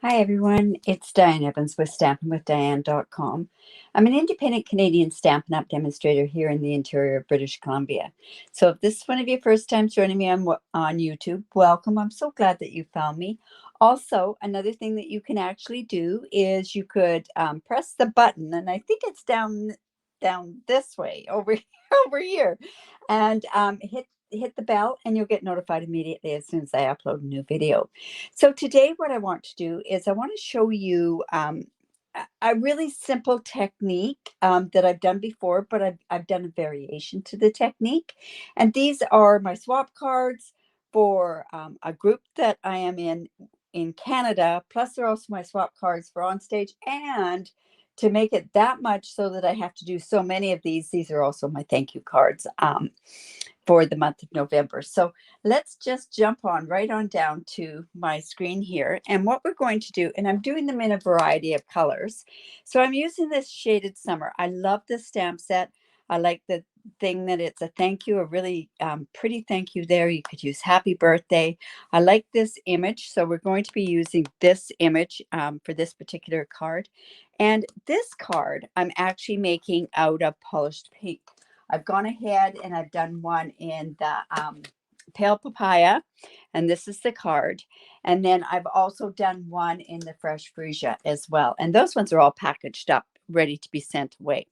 Hi everyone, it's Diane Evans with stampinwithdiane.com. I'm an independent Canadian Stampin' Up demonstrator here in the interior of British Columbia. So if this is one of your first times joining me on YouTube, welcome. I'm so glad that you found me. Also, another thing that you can actually do is you could press the button, and I think it's down this way over over here, and hit the bell, and you'll get notified immediately as soon as I upload a new video. So today what I want to do is I want to show you a really simple technique that I've done before, but I've done a variation to the technique. And these are my swap cards for a group that I am in Canada. Plus they're also my swap cards for on stage. And to make it that much so that I have to do so many of these are also my thank you cards for the month of November. So let's just jump on right on down to my screen here. And what we're going to do, and I'm doing them in a variety of colors. So I'm using this Shaded Summer. I love this stamp set. I like the thing that it's a thank you, a really pretty thank you there. You could use happy birthday. I like this image. So we're going to be using this image for this particular card. And this card I'm actually making out of polished pink. I've gone ahead and I've done one in the Pale Papaya, and this is the card. And then I've also done one in the Fresh Freesia as well. And those ones are all packaged up, ready to be sent away.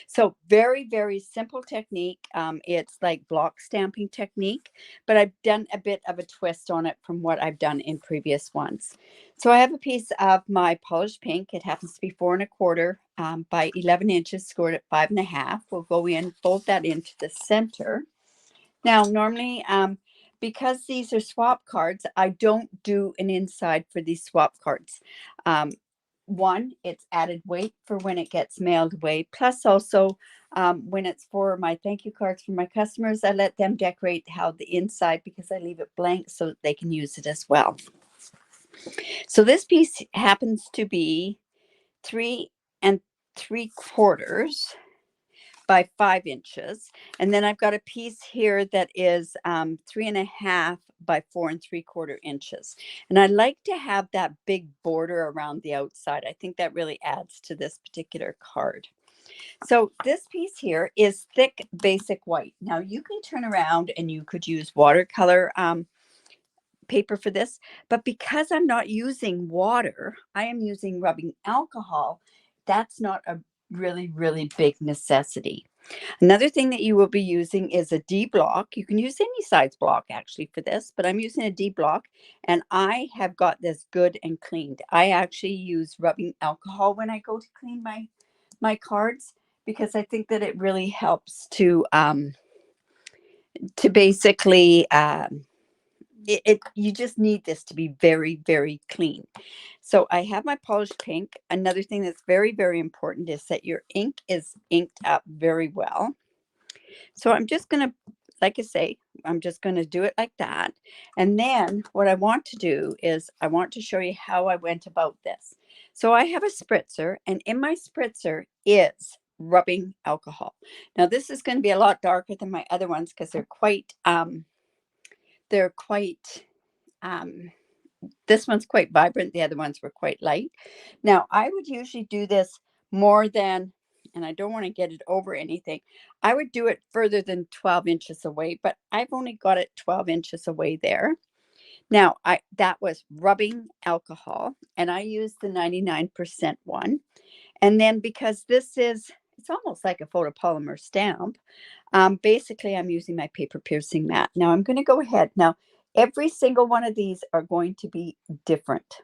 So very, very simple technique. It's like block stamping technique, but I've done a bit of a twist on it from what I've done in previous ones. So I have a piece of my polished pink. It happens to be 4 1/4 by 11 inches, scored at 5 1/2. We'll go in, fold that into the center. Now, normally, because these are swap cards, I don't do an inside for these swap cards. One, it's added weight for when it gets mailed away. Plus also, when it's for my thank you cards for my customers, I let them decorate how the inside, because I leave it blank so that they can use it as well. So this piece happens to be 3 3/4 by 5 inches. And then I've got a piece here that is 3 1/2 by 4 3/4 inches. And I like to have that big border around the outside. I think that really adds to this particular card. So this piece here is thick basic white. Now you can turn around and you could use watercolor paper for this, but because I'm not using water, I am using rubbing alcohol. That's not a really, really big necessity. Another thing that you will be using is a D block. You can use any size block actually for this, but I'm using a D block, and I have got this good and cleaned. I actually use rubbing alcohol when I go to clean my cards, because I think that it really helps to basically you just need this to be very, very clean. So I have my polished pink. Another thing that's very, very important is that your ink is inked up very well. So I'm just going to, like I say, I'm just going to do it like that. And then what I want to do is I want to show you how I went about this. So I have a spritzer, and in my spritzer is rubbing alcohol. Now this is going to be a lot darker than my other ones because they're quite this one's quite vibrant. The other ones were quite light. Now I would usually do this more than, and I don't want to get it over anything, I would do it further than 12 inches away, but I've only got it 12 inches away there. Now that was rubbing alcohol, and I used the 99% one. And then because it's almost like a photopolymer stamp, basically I'm using my paper piercing mat. Now I'm going to go ahead. Now every single one of these are going to be different.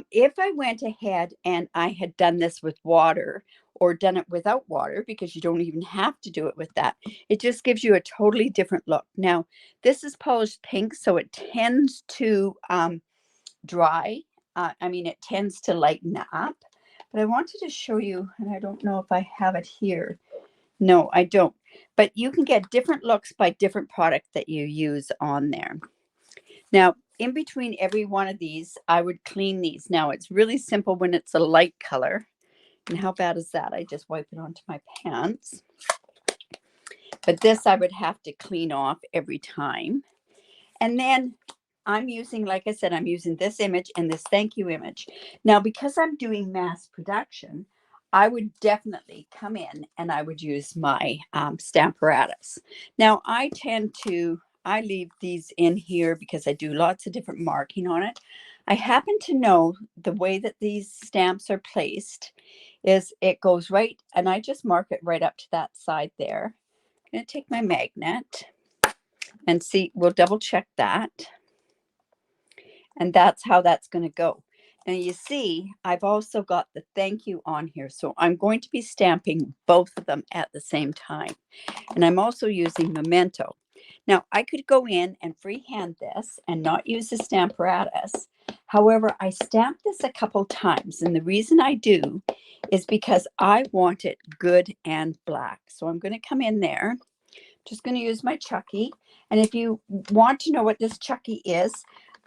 If I went ahead and I had done this with water or done it without water, because you don't even have to do it with that, it just gives you a totally different look. Now, this is polished pink, so it tends to dry. It tends to lighten up. But I wanted to show you, and I don't know if I have it here. No, I don't. But you can get different looks by different product that you use on there. Now, in between every one of these, I would clean these. Now, it's really simple when it's a light color. And how bad is that? I just wipe it onto my pants. But this I would have to clean off every time. And then I'm using, like I said, I'm using this image and this thank you image. Now, because I'm doing mass production, I would definitely come in and I would use my Stamparatus. Now, I leave these in here because I do lots of different marking on it. I happen to know the way that these stamps are placed is it goes right, and I just mark it right up to that side there. I'm going to take my magnet and see, we'll double check that. And that's how that's going to go. Now you see, I've also got the thank you on here. So I'm going to be stamping both of them at the same time. And I'm also using Memento. Now I could go in and freehand this and not use the Stamparatus. However, I stamped this a couple times. And the reason I do is because I want it good and black. So I'm going to come in there. Just going to use my Chucky. And if you want to know what this Chucky is,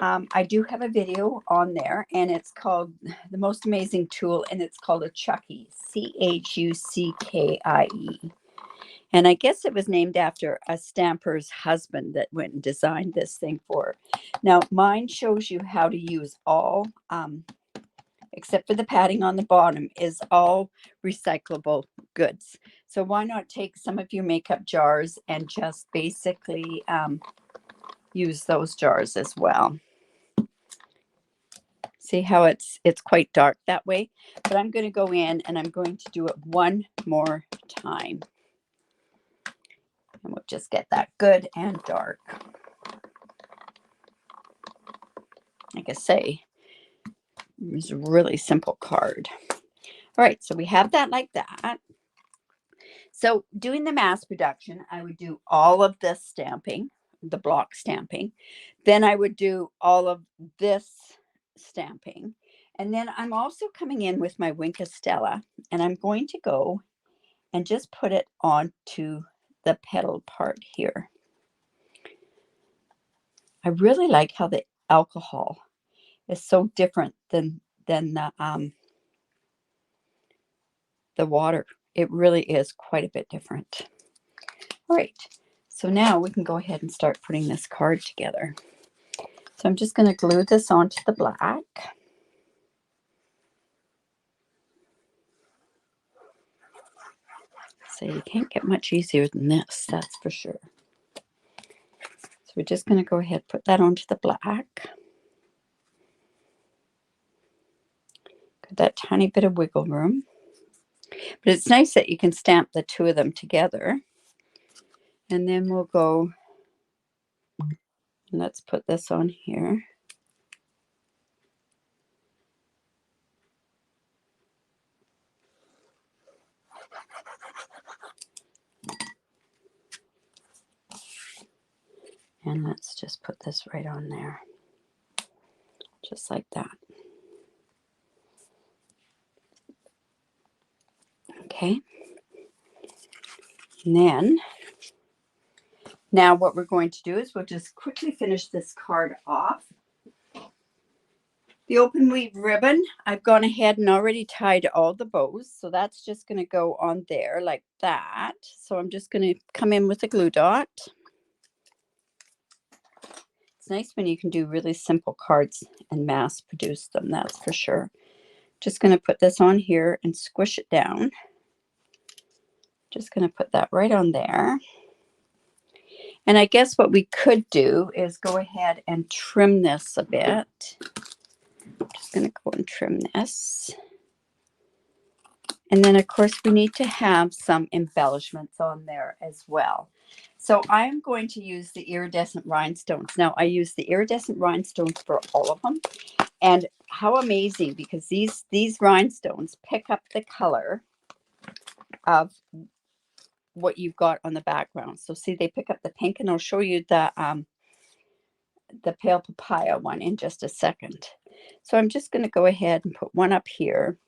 I do have a video on there, and it's called The Most Amazing Tool, and it's called a Chucky, Chuckie. And I guess it was named after a stamper's husband that went and designed this thing for her. Now, mine shows you how to use all, except for the padding on the bottom, is all recyclable goods. So why not take some of your makeup jars and just basically use those jars as well. See how it's quite dark that way, but I'm going to go in and I'm going to do it one more time. And we'll just get that good and dark. Like I say, it's a really simple card. All right, so we have that like that. So doing the mass production, I would do all of this stamping, the block stamping. Then I would do all of this stamping. And then I'm also coming in with my Wink of Stella, and I'm going to go and just put it onto the petal part here. I really like how the alcohol is so different than the water. It really is quite a bit different. All right, so now we can go ahead and start putting this card together. So I'm just going to glue this onto the black. So you can't get much easier than this, that's for sure. So we're just going to go ahead and put that onto the black. Got that tiny bit of wiggle room. But it's nice that you can stamp the two of them together. And then we'll go, and let's put this on here. And let's just put this right on there. Just like that. Okay. And then, now what we're going to do is we'll just quickly finish this card off. The open weave ribbon, I've gone ahead and already tied all the bows. So that's just going to go on there like that. So I'm just going to come in with a glue dot. It's nice when you can do really simple cards and mass produce them, that's for sure. Just going to put this on here and squish it down. Just going to put that right on there. And I guess what we could do is go ahead and trim this a bit. I'm just going to go and trim this. And then, of course, we need to have some embellishments on there as well. So I'm going to use the iridescent rhinestones. Now, I use the iridescent rhinestones for all of them. And how amazing, because these rhinestones pick up the color of what you've got on the background. So see, they pick up the pink, and I'll show you the pale papaya one in just a second. So I'm just going to go ahead and put one up here,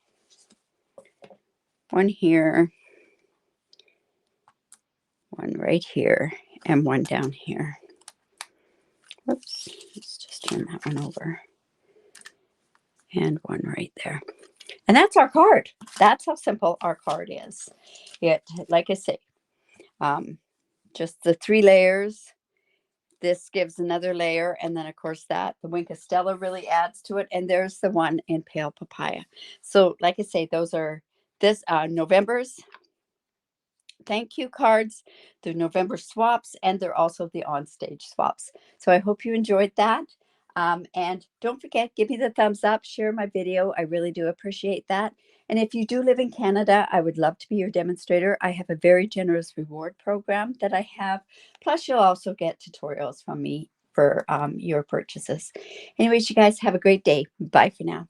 one here, one right here, and one down here. Whoops, let's just turn that one over. And one right there. And that's our card. That's how simple our card is. It, like I say, just the 3 layers, this gives another layer. And then, of course, the Wink of Stella really adds to it. And there's the one in Pale Papaya. So, like I say, those are this November's thank you cards, the November swaps, and they're also the on-stage swaps. So I hope you enjoyed that. And don't forget, give me the thumbs up, share my video. I really do appreciate that. And if you do live in Canada, I would love to be your demonstrator. I have a very generous reward program that I have. Plus, you'll also get tutorials from me for your purchases. Anyways, you guys have a great day. Bye for now.